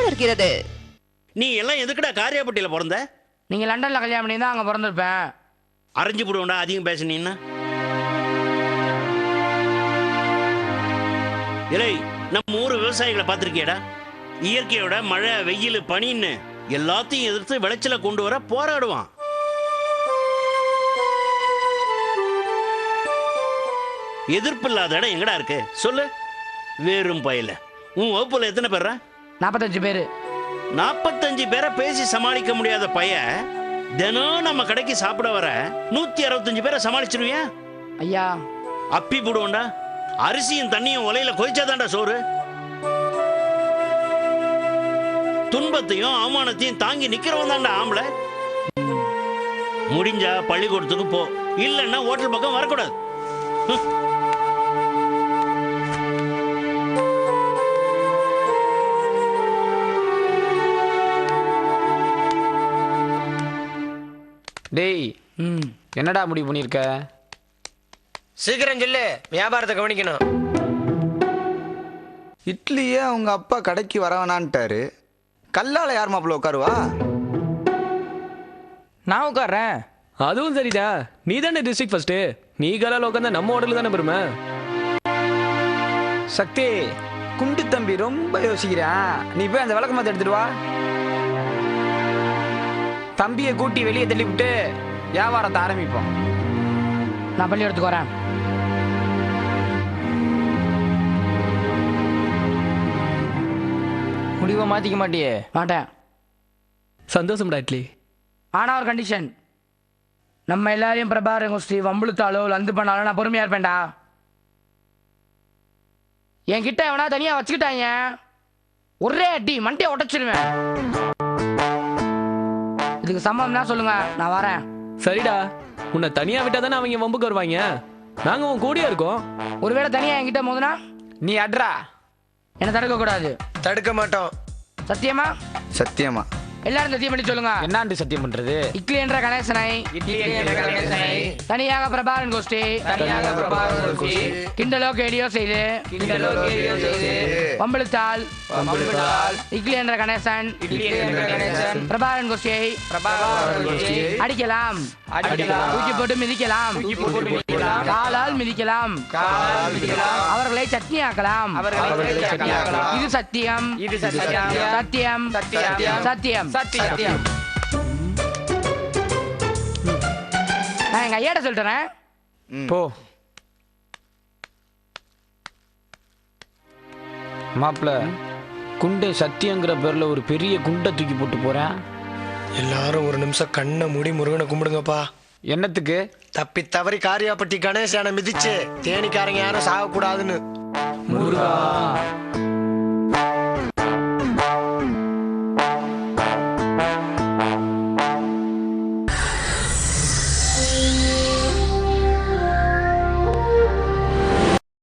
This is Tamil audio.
தொடர்கிறது. நீ எல்லாம் எதுக்குடா காரியாப்பட்டியில பிறந்த? நீங்க லண்டன்ல கல்யாணம் பண்ணி தான் அங்க பிறந்திருப்பேன். அரைஞ்சு போடுவோம்டா அதிகம் பேசுனீன்னா. இலை நம்ம ஊர் விவசாயிகளை பார்த்துருக்கியடா. இயற்கையோட மழை வெயில் பனின்னு எல்லாத்தையும் எதிர்த்து விளைச்சலை கொண்டு வர போராடுவான். எதிர்ப்பு இல்லாத இடம் எங்கடா இருக்கு சொல்லு? வேறும் பயில. உன் வகுப்புல எத்தனை பேர்? 45 பேரு. 45 பேரை பேசி சமாளிக்க முடியாத பைய தினம் நம்ம கடைக்கு சாப்பிட வர 165 பேரை சமாளிச்சிருவியா? ஐயா அப்பி போடுவோண்டா. அரிசியும் தண்ணியும் ஒலையில கொதிச்சாதான்டா சோறு. துன்பத்தையும் அவமானத்தையும் தாங்கி நிக்கிறவன் தான்டா ஆம்பளை. முடிஞ்சா பள்ளிக்கூடத்துக்கு போ, இல்லைன்னா ஹோட்டல் பக்கம் வரக்கூடாது. டேய் என்னடா முடிவு பண்ணியிருக்க? சீக்கிரம் சொல்லு, வியாபாரத்தை கவனிக்கணும். இட்லியே அவங்க அப்பா கடைக்கு வரவேணான்ட்டாரு. கல்லால யார் மாப்பிள்ள உட்காருவா? நான் உட்கார்றேன். அதுவும் சரிடா, நீ தானே டிஸ்ட்ரிக்ட் ஃபர்ஸ்ட். நீ கலால உட்காந்தா நம்ம ஹோட்டலுக்கு தானே பெருமை. சக்தி, குண்டு தம்பி ரொம்ப யோசிக்கிறான். நீ போய் அந்த விளக்கு மாத்த எடுத்துட்டு வா. தம்பியை கூட்டி வெளியே தள்ளி விட்டு வியாபாரத்தை ஆரம்பிப்போம். நான் பள்ளி எடுத்துக்கு வரேன். முடிவை மாத்திக்க மாட்டியே? மாட்டேன். சந்தோஷம்டா இட்லி. ஆனா ஒரு கண்டிஷன், நம்ம எல்லாரையும் பிரபாகரன் கோஷ்டி வம்புழுத்தாலோ லந்து பண்ணாலோ நான் பொறுமையா இருப்பேன்டா. என்கிட்ட எவனா தனியா வச்சுக்கிட்டாங்க, ஒரே அடி மண்டையை உடைச்சிருவேன். இதுக்கு சம்மதம்னா சொல்லுங்க, நான் வரேன். சரிடா, உன்னை தனியா விட்டா தானே அவங்க வம்புக்கு வருவாங்க. நாங்க உன் கூடியா இருக்கோம். ஒருவேளை தனியா என்கிட்ட மோதுனா நீ அட்ரா. என்ன தடுக்க கூடாது. தடுக்க மாட்டோம். சத்தியமா? சத்தியமா. எல்லாரும் சத்தியம் பண்ணி சொல்லுங்க. என்னாண்டு சத்தியம் பண்றது? இட்லி என்ற கணேசனை தனியாக பிரபாகரன் கோஷ்டி கிண்டலோ கேடியோ செய்து வம்பிழுத்தால் இட்லி என்ற கணேசன் பிரபாகரன் கோஷ்டியை அடிக்கலாம், தூக்கி போட்டு மிதிக்கலாம், காலால் மிதிக்கலாம், அவர்களை சட்னி ஆக்கலாம். இது சத்தியம், சத்தியம், சத்தியம், சத்தியம். நான் எங்க ஐயாட்ட சொல்லிட்டேன். போ மாப்பிள்ள. குண்டை சத்தியங்கிற பேர்ல ஒரு பெரிய குண்டை தூக்கி போட்டு போறேன். எல்லாரும் ஒரு நிமிஷம் கண்ணை மூடி முருகனை கும்பிடுங்கப்பா. என்னத்துக்கு? தப்பி தவறி காரியாப்பட்டி கணேசனை மிதிச்சு தேனிக்காரங்க யாரும் சாகக்கூடாதுன்னு. முருகா